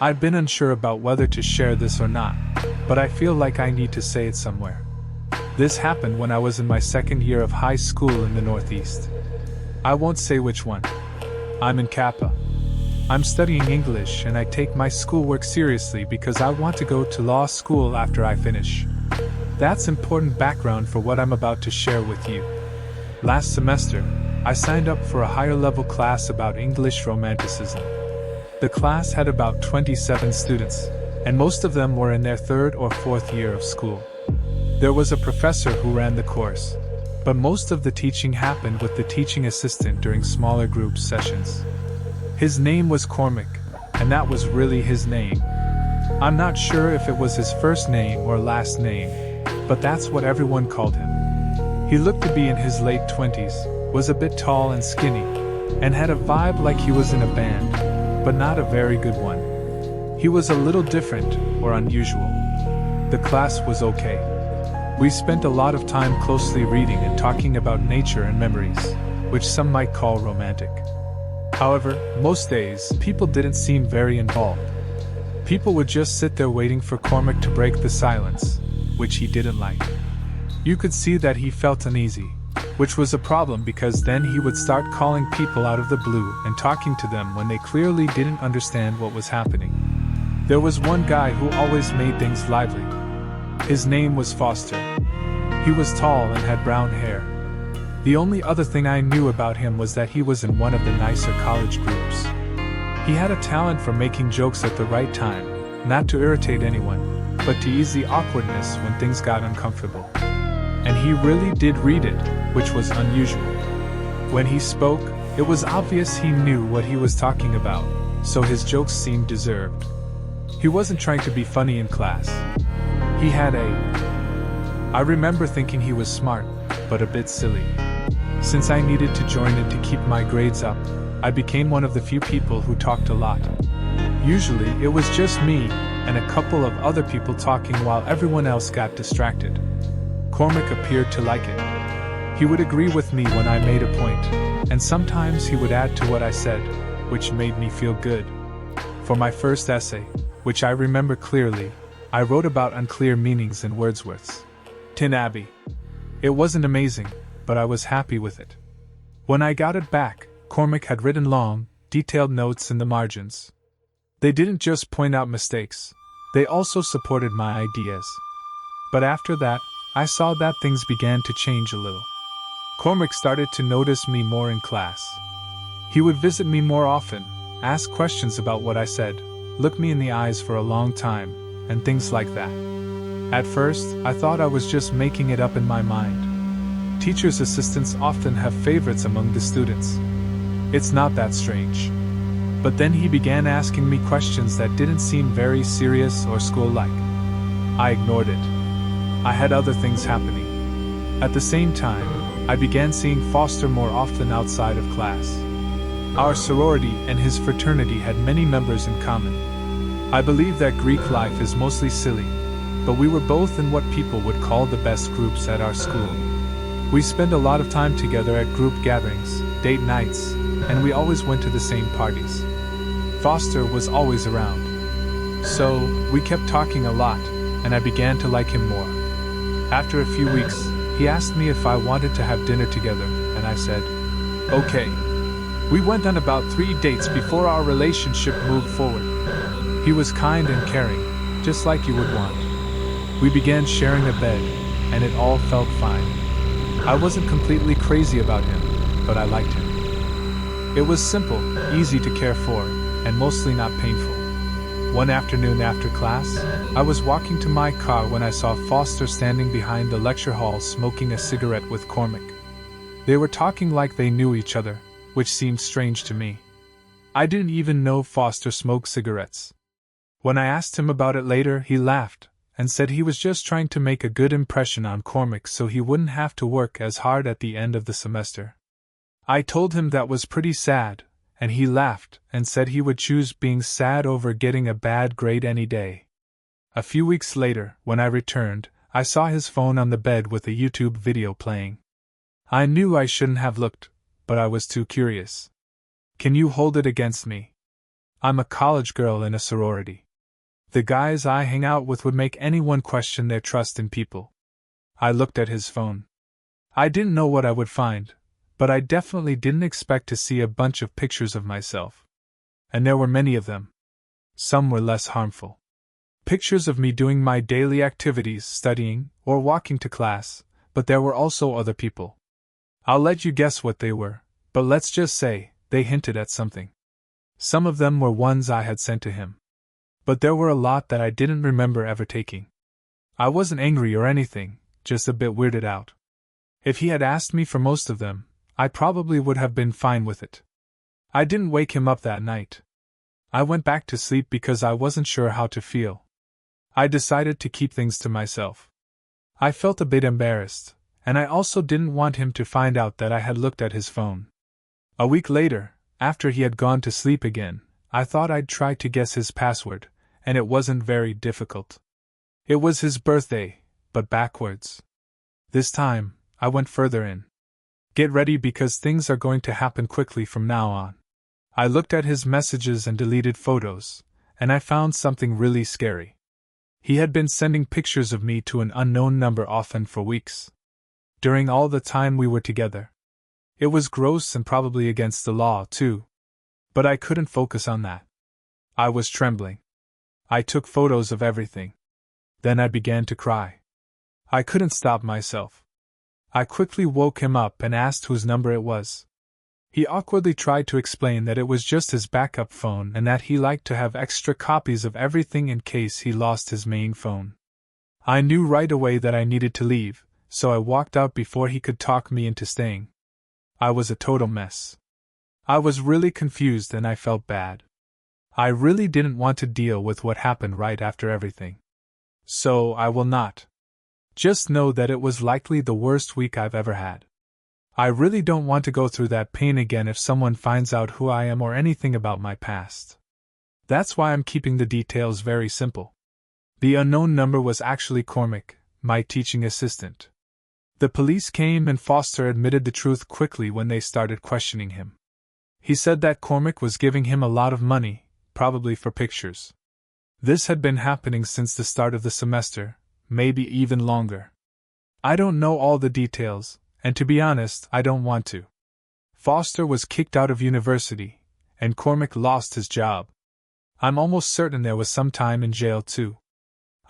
I've been unsure about whether to share this or not, but I feel like I need to say it somewhere. This happened when I was in my second year of high school in the Northeast. I won't say which one. I'm in Kappa. I'm studying English and I take my schoolwork seriously because I want to go to law school after I finish. That's important background for what I'm about to share with you. Last semester, I signed up for a higher level class about English Romanticism. The class had about 27 students, and most of them were in their third or fourth year of school. There was a professor who ran the course, but most of the teaching happened with the teaching assistant during smaller group sessions. His name was Cormac, and that was really his name. I'm not sure if it was his first name or last name, but that's what everyone called him. He looked to be in his late 20s, was a bit tall and skinny, and had a vibe like he was in a band, but not a very good one. He was a little different, or unusual. The class was okay. We spent a lot of time closely reading and talking about nature and memories, which some might call romantic. However, most days, people didn't seem very involved. People would just sit there waiting for Cormac to break the silence, which he didn't like. You could see that he felt uneasy, which was a problem because then he would start calling people out of the blue and talking to them when they clearly didn't understand what was happening. There was one guy who always made things lively. His name was Foster. He was tall and had brown hair. The only other thing I knew about him was that he was in one of the nicer college groups. He had a talent for making jokes at the right time, not to irritate anyone, but to ease the awkwardness when things got uncomfortable. And he really did read it, which was unusual. When he spoke, it was obvious he knew what he was talking about, so his jokes seemed deserved. He wasn't trying to be funny in class. He had I remember thinking he was smart, but a bit silly. Since I needed to join it to keep my grades up, I became one of the few people who talked a lot. Usually, it was just me and a couple of other people talking while everyone else got distracted. Cormac appeared to like it. He would agree with me when I made a point, and sometimes he would add to what I said, which made me feel good. For my first essay, which I remember clearly, I wrote about unclear meanings in Wordsworth's Tin Abbey. It wasn't amazing, but I was happy with it. When I got it back, Cormac had written long, detailed notes in the margins. They didn't just point out mistakes, they also supported my ideas. But after that, I saw that things began to change a little. Cormac started to notice me more in class. He would visit me more often, ask questions about what I said, look me in the eyes for a long time, and things like that. At first, I thought I was just making it up in my mind. Teachers' assistants often have favorites among the students. It's not that strange. But then he began asking me questions that didn't seem very serious or school-like. I ignored it. I had other things happening. At the same time, I began seeing Foster more often outside of class. Our sorority and his fraternity had many members in common. I believe that Greek life is mostly silly, but we were both in what people would call the best groups at our school. We spent a lot of time together at group gatherings, date nights, and we always went to the same parties. Foster was always around. So, we kept talking a lot, and I began to like him more. After a few weeks, he asked me if I wanted to have dinner together, and I said, okay. We went on about 3 dates before our relationship moved forward. He was kind and caring, just like you would want. We began sharing a bed, and it all felt fine. I wasn't completely crazy about him, but I liked him. It was simple, easy to care for, and mostly not painful. One afternoon after class, I was walking to my car when I saw Foster standing behind the lecture hall smoking a cigarette with Cormac. They were talking like they knew each other, which seemed strange to me. I didn't even know Foster smoked cigarettes. When I asked him about it later, he laughed and said he was just trying to make a good impression on Cormac so he wouldn't have to work as hard at the end of the semester. I told him that was pretty sad, and he laughed and said he would choose being sad over getting a bad grade any day. A few weeks later, when I returned, I saw his phone on the bed with a YouTube video playing. I knew I shouldn't have looked, but I was too curious. Can you hold it against me? I'm a college girl in a sorority. The guys I hang out with would make anyone question their trust in people. I looked at his phone. I didn't know what I would find, but I definitely didn't expect to see a bunch of pictures of myself. And there were many of them. Some were less harmful. Pictures of me doing my daily activities, studying, or walking to class, but there were also other people. I'll let you guess what they were, but let's just say, they hinted at something. Some of them were ones I had sent to him. But there were a lot that I didn't remember ever taking. I wasn't angry or anything, just a bit weirded out. If he had asked me for most of them, I probably would have been fine with it. I didn't wake him up that night. I went back to sleep because I wasn't sure how to feel. I decided to keep things to myself. I felt a bit embarrassed, and I also didn't want him to find out that I had looked at his phone. A week later, after he had gone to sleep again, I thought I'd try to guess his password, and it wasn't very difficult. It was his birthday, but backwards. This time, I went further in. Get ready because things are going to happen quickly from now on. I looked at his messages and deleted photos, and I found something really scary. He had been sending pictures of me to an unknown number often for weeks. During all the time we were together. It was gross and probably against the law, too. But I couldn't focus on that. I was trembling. I took photos of everything. Then I began to cry. I couldn't stop myself. I quickly woke him up and asked whose number it was. He awkwardly tried to explain that it was just his backup phone and that he liked to have extra copies of everything in case he lost his main phone. I knew right away that I needed to leave, so I walked out before he could talk me into staying. I was a total mess. I was really confused and I felt bad. I really didn't want to deal with what happened right after everything. So I will not. Just know that it was likely the worst week I've ever had. I really don't want to go through that pain again if someone finds out who I am or anything about my past. That's why I'm keeping the details very simple. The unknown number was actually Cormac, my teaching assistant. The police came and Foster admitted the truth quickly when they started questioning him. He said that Cormac was giving him a lot of money, probably for pictures. This had been happening since the start of the semester, maybe even longer. I don't know all the details, and to be honest, I don't want to. Foster was kicked out of university, and Cormac lost his job. I'm almost certain there was some time in jail too.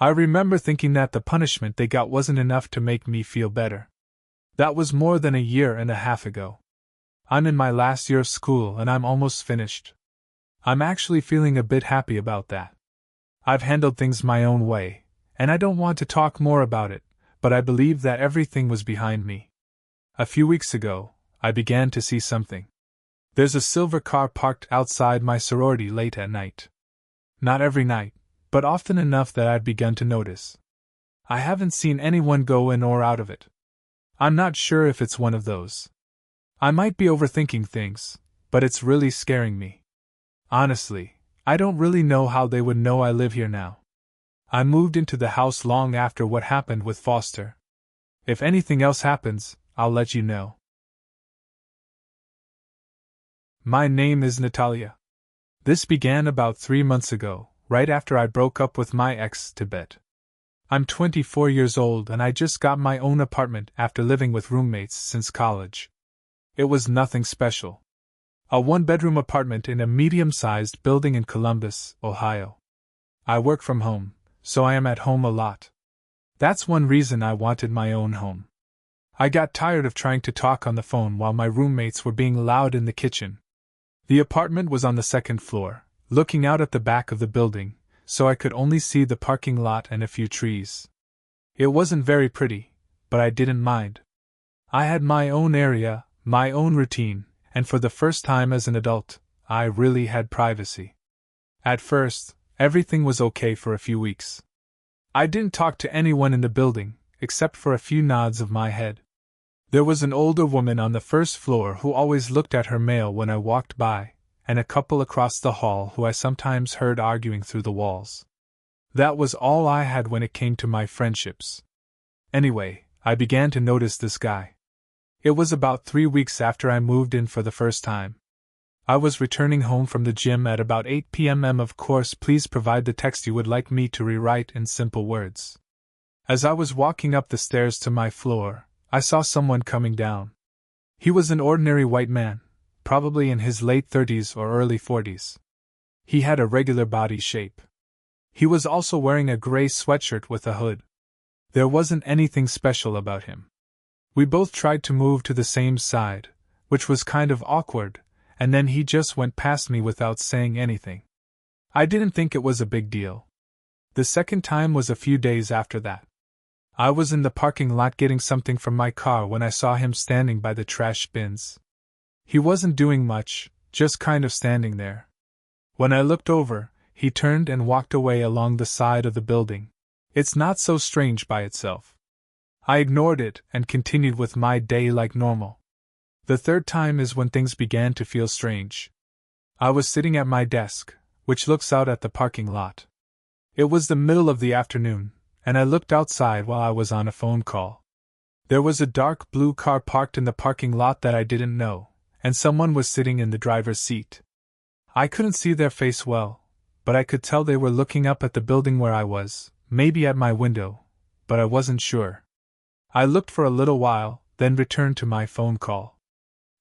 I remember thinking that the punishment they got wasn't enough to make me feel better. That was more than a year and a half ago. I'm in my last year of school and I'm almost finished. I'm actually feeling a bit happy about that. I've handled things my own way, and I don't want to talk more about it, but I believe that everything was behind me. A few weeks ago, I began to see something. There's a silver car parked outside my sorority late at night. Not every night, but often enough that I'd begun to notice. I haven't seen anyone go in or out of it. I'm not sure if it's one of those. I might be overthinking things, but it's really scaring me. Honestly, I don't really know how they would know I live here now. I moved into the house long after what happened with Foster. If anything else happens, I'll let you know. My name is Natalia. This began about 3 months ago, right after I broke up with my ex, Tibet. I'm 24 years old and I just got my own apartment after living with roommates since college. It was nothing special. A one-bedroom apartment in a medium-sized building in Columbus, Ohio. I work from home, so I am at home a lot. That's one reason I wanted my own home. I got tired of trying to talk on the phone while my roommates were being loud in the kitchen. The apartment was on the second floor, looking out at the back of the building, so I could only see the parking lot and a few trees. It wasn't very pretty, but I didn't mind. I had my own area, my own routine, and for the first time as an adult, I really had privacy. At first, everything was okay for a few weeks. I didn't talk to anyone in the building, except for a few nods of my head. There was an older woman on the first floor who always looked at her mail when I walked by, and a couple across the hall who I sometimes heard arguing through the walls. That was all I had when it came to my friendships. Anyway, I began to notice this guy. It was about 3 weeks after I moved in for the first time. I was returning home from the gym at about 8 p.m. Of course, please provide the text you would like me to rewrite in simple words. As I was walking up the stairs to my floor, I saw someone coming down. He was an ordinary white man, probably in his late 30s or early 40s. He had a regular body shape. He was also wearing a gray sweatshirt with a hood. There wasn't anything special about him. We both tried to move to the same side, which was kind of awkward, and then he just went past me without saying anything. I didn't think it was a big deal. The second time was a few days after that. I was in the parking lot getting something from my car when I saw him standing by the trash bins. He wasn't doing much, just kind of standing there. When I looked over, he turned and walked away along the side of the building. It's not so strange by itself. I ignored it and continued with my day like normal. The third time is when things began to feel strange. I was sitting at my desk, which looks out at the parking lot. It was the middle of the afternoon, and I looked outside while I was on a phone call. There was a dark blue car parked in the parking lot that I didn't know, and someone was sitting in the driver's seat. I couldn't see their face well, but I could tell they were looking up at the building where I was, maybe at my window, but I wasn't sure. I looked for a little while, then returned to my phone call.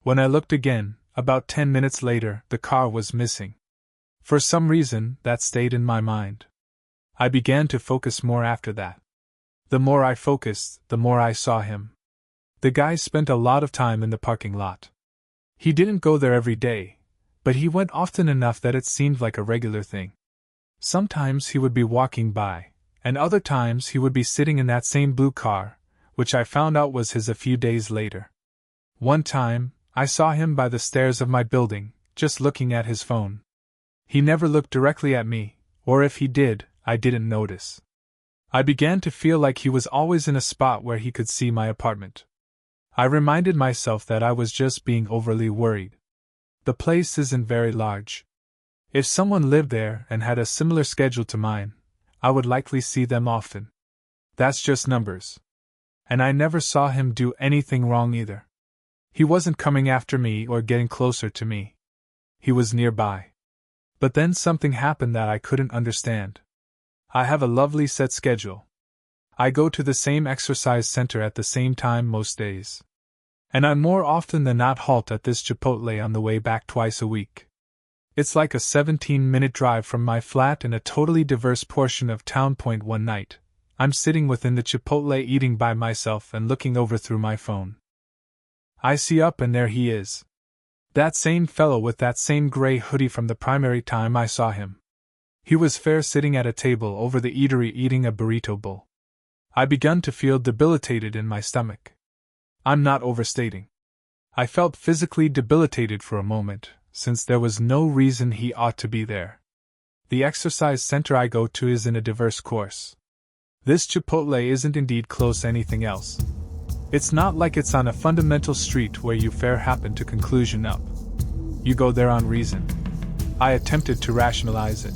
When I looked again, about 10 minutes later, the car was missing. For some reason, that stayed in my mind. I began to focus more after that. The more I focused, the more I saw him. The guy spent a lot of time in the parking lot. He didn't go there every day, but he went often enough that it seemed like a regular thing. Sometimes he would be walking by, and other times he would be sitting in that same blue car, which I found out was his a few days later. One time, I saw him by the stairs of my building, just looking at his phone. He never looked directly at me, or if he did, I didn't notice. I began to feel like he was always in a spot where he could see my apartment. I reminded myself that I was just being overly worried. The place isn't very large. If someone lived there and had a similar schedule to mine, I would likely see them often. That's just numbers. And I never saw him do anything wrong either. He wasn't coming after me or getting closer to me. He was nearby. But then something happened that I couldn't understand. I have a lovely set schedule. I go to the same exercise center at the same time most days. And I more often than not halt at this Chipotle on the way back twice a week. It's like a 17-minute drive from my flat in a totally diverse portion of town. One night, I'm sitting within the Chipotle eating by myself and looking over through my phone. I see up and there he is. That same fellow with that same gray hoodie from the primary time I saw him. He was fair sitting at a table over the eatery eating a burrito bowl. I begun to feel debilitated in my stomach. I'm not overstating. I felt physically debilitated for a moment, since there was no reason he ought to be there. The exercise center I go to is in a diverse course. This Chipotle isn't indeed close to anything else. It's not like it's on a fundamental street where you fair happen to conclusion up. You go there on reason. I attempted to rationalize it.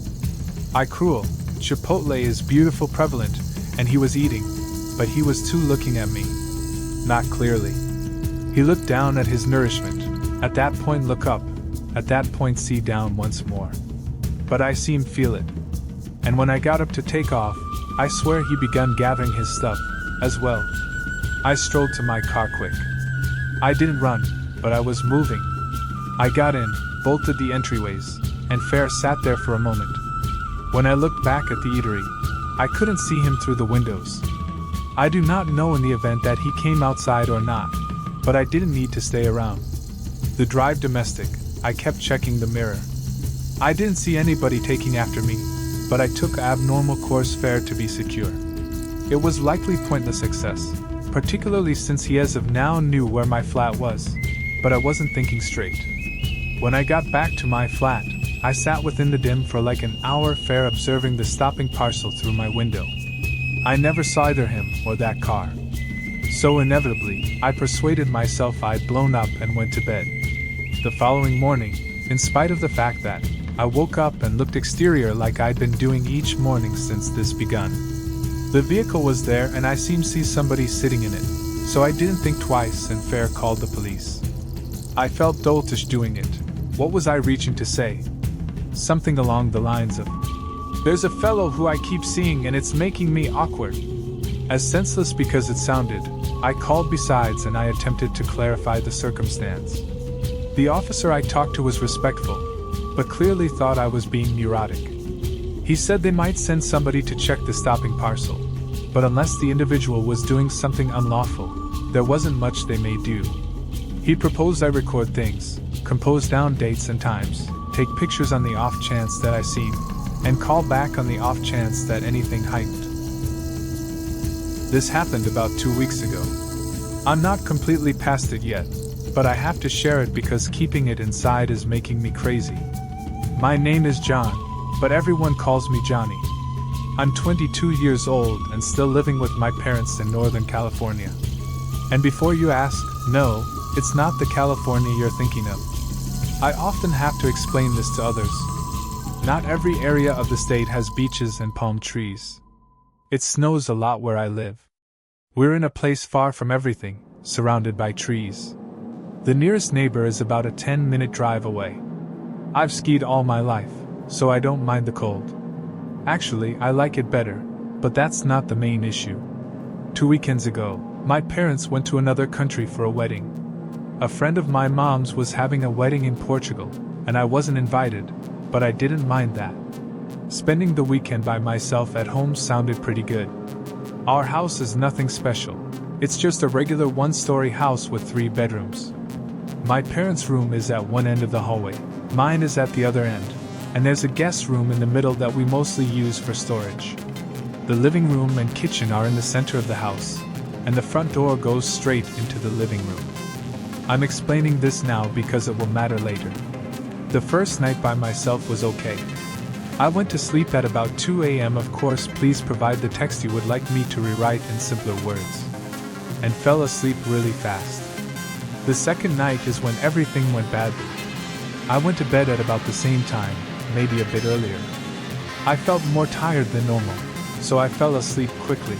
Cruel, Chipotle is beautiful prevalent, and he was eating, but he was too looking at me. Not clearly. He looked down at his nourishment, at that point look up, at that point see down once more. But I seemed feel it. And when I got up to take off, I swear he begun gathering his stuff, as well. I strolled to my car quick. I didn't run, but I was moving. I got in, bolted the entryways, and fair sat there for a moment. When I looked back at the eatery, I couldn't see him through the windows. I do not know in the event that he came outside or not, but I didn't need to stay around. The drive domestic, I kept checking the mirror. I didn't see anybody taking after me, but I took abnormal course fair to be secure. It was likely pointless success, particularly since he as of now knew where my flat was, but I wasn't thinking straight. When I got back to my flat, I sat within the dim for like an hour fair observing the stopping parcel through my window. I never saw either him or that car. So inevitably, I persuaded myself I'd blown up and went to bed. The following morning, in spite of the fact that I woke up and looked exterior like I'd been doing each morning since this begun. The vehicle was there and I seemed to see somebody sitting in it, so I didn't think twice and fair called the police. I felt doltish doing it, What was I reaching to say? Something along the lines of, "There's a fellow who I keep seeing and it's making me awkward." As senseless because it sounded, I called besides and I attempted to clarify the circumstance. The officer I talked to was respectful, but clearly thought I was being neurotic. He said they might send somebody to check the stopping parcel, but unless the individual was doing something unlawful, there wasn't much they may do. He proposed I record things, compose down dates and times, take pictures on the off chance that I seen, and call back on the off chance that anything heightened. This happened about 2 weeks ago. I'm not completely past it yet, but I have to share it because keeping it inside is making me crazy. My name is John, but everyone calls me Johnny. I'm 22 years old and still living with my parents in Northern California. And before you ask, no, it's not the California you're thinking of. I often have to explain this to others. Not every area of the state has beaches and palm trees. It snows a lot where I live. We're in a place far from everything, surrounded by trees. The nearest neighbor is about a 10-minute drive away. I've skied all my life, so I don't mind the cold. Actually, I like it better, but that's not the main issue. 2 weekends ago, my parents went to another country for a wedding. A friend of my mom's was having a wedding in Portugal, and I wasn't invited, but I didn't mind that. Spending the weekend by myself at home sounded pretty good. Our house is nothing special. It's just a regular one-story house with 3 bedrooms. My parents' room is at one end of the hallway, mine is at the other end, and there's a guest room in the middle that we mostly use for storage. The living room and kitchen are in the center of the house, and the front door goes straight into the living room. I'm explaining this now because it will matter later. The first night by myself was okay. I went to sleep at about 2 a.m. Of course, please provide the text you would like me to rewrite in simpler words. And fell asleep really fast. The second night is when everything went badly. I went to bed at about the same time, maybe a bit earlier. I felt more tired than normal, so I fell asleep quickly.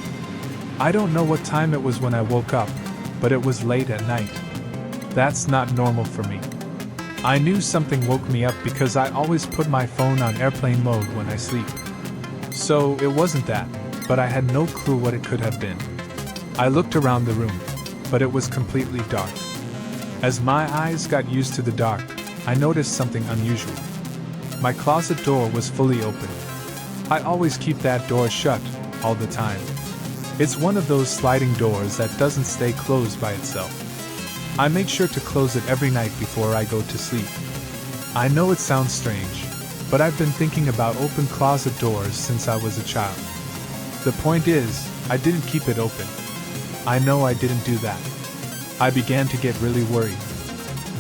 I don't know what time it was when I woke up, but it was late at night. That's not normal for me. I knew something woke me up because I always put my phone on airplane mode when I sleep. So it wasn't that, but I had no clue what it could have been. I looked around the room, but it was completely dark. As my eyes got used to the dark, I noticed something unusual. My closet door was fully open. I always keep that door shut, all the time. It's one of those sliding doors that doesn't stay closed by itself. I make sure to close it every night before I go to sleep. I know it sounds strange, but I've been thinking about open closet doors since I was a child. The point is, I didn't keep it open. I know I didn't do that. I began to get really worried.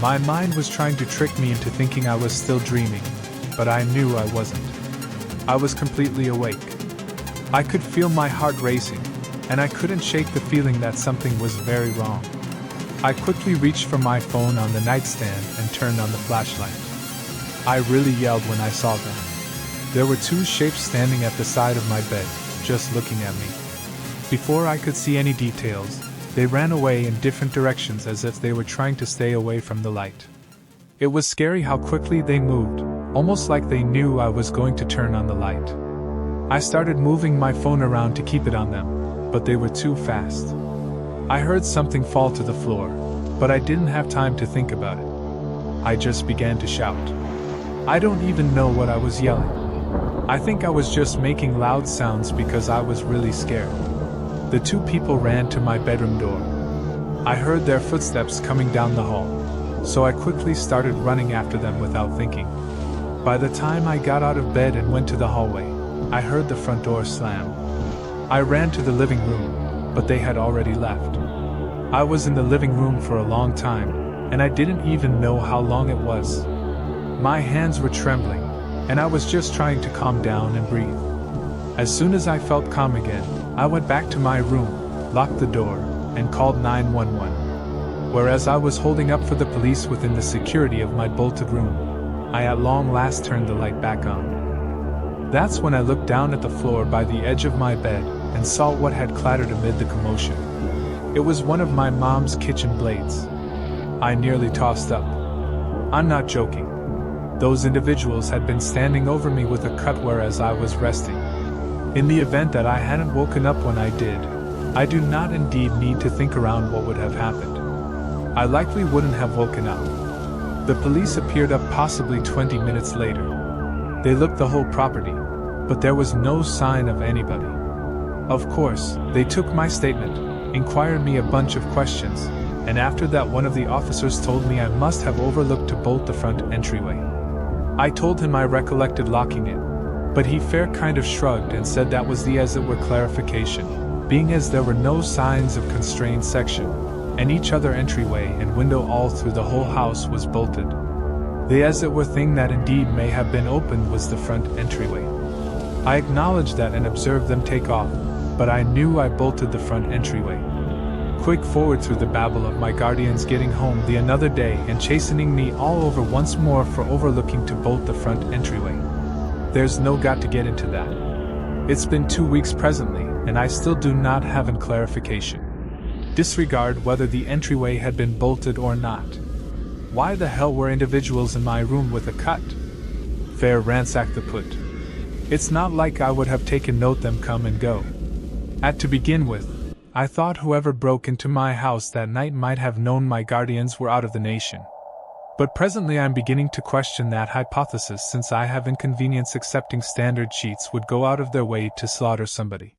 My mind was trying to trick me into thinking I was still dreaming, but I knew I wasn't. I was completely awake. I could feel my heart racing, and I couldn't shake the feeling that something was very wrong. I quickly reached for my phone on the nightstand and turned on the flashlight. I really yelled when I saw them. There were 2 shapes standing at the side of my bed, just looking at me. Before I could see any details, they ran away in different directions as if they were trying to stay away from the light. It was scary how quickly they moved, almost like they knew I was going to turn on the light. I started moving my phone around to keep it on them, but they were too fast. I heard something fall to the floor, but I didn't have time to think about it. I just began to shout. I don't even know what I was yelling. I think I was just making loud sounds because I was really scared. The 2 people ran to my bedroom door. I heard their footsteps coming down the hall, so I quickly started running after them without thinking. By the time I got out of bed and went to the hallway, I heard the front door slam. I ran to the living room, but they had already left. I was in the living room for a long time, and I didn't even know how long it was. My hands were trembling, and I was just trying to calm down and breathe. As soon as I felt calm again, I went back to my room, locked the door, and called 911. Whereas I was holding up for the police within the security of my bolted room, I at long last turned the light back on. That's when I looked down at the floor by the edge of my bed and saw what had clattered amid the commotion. It was one of my mom's kitchen blades. I nearly tossed up. I'm not joking. Those individuals had been standing over me with a cut whereas I was resting. In the event that I hadn't woken up when I did, I do not indeed need to think around what would have happened. I likely wouldn't have woken up. The police appeared up possibly 20 minutes later. They looked the whole property, but there was no sign of anybody. Of course, they took my statement, inquired me a bunch of questions, and after that one of the officers told me I must have overlooked to bolt the front entryway. I told him I recollected locking it, but he fair kind of shrugged and said that was the as it were clarification, being as there were no signs of constrained section, and each other entryway and window all through the whole house was bolted. The as it were thing that indeed may have been opened was the front entryway. I acknowledged that and observed them take off, but I knew I bolted the front entryway. Quick forward through the babble of my guardians getting home the another day and chastening me all over once more for overlooking to bolt the front entryway. There's no got to get into that. It's been 2 weeks presently, and I still do not have an clarification. Disregard whether the entryway had been bolted or not. Why the hell were individuals in my room with a cut? Fair ransack the put. It's not like I would have taken note them come and go. To begin with, I thought whoever broke into my house that night might have known my guardians were out of the nation. But presently I'm beginning to question that hypothesis, since I have inconvenience accepting standard cheats would go out of their way to slaughter somebody.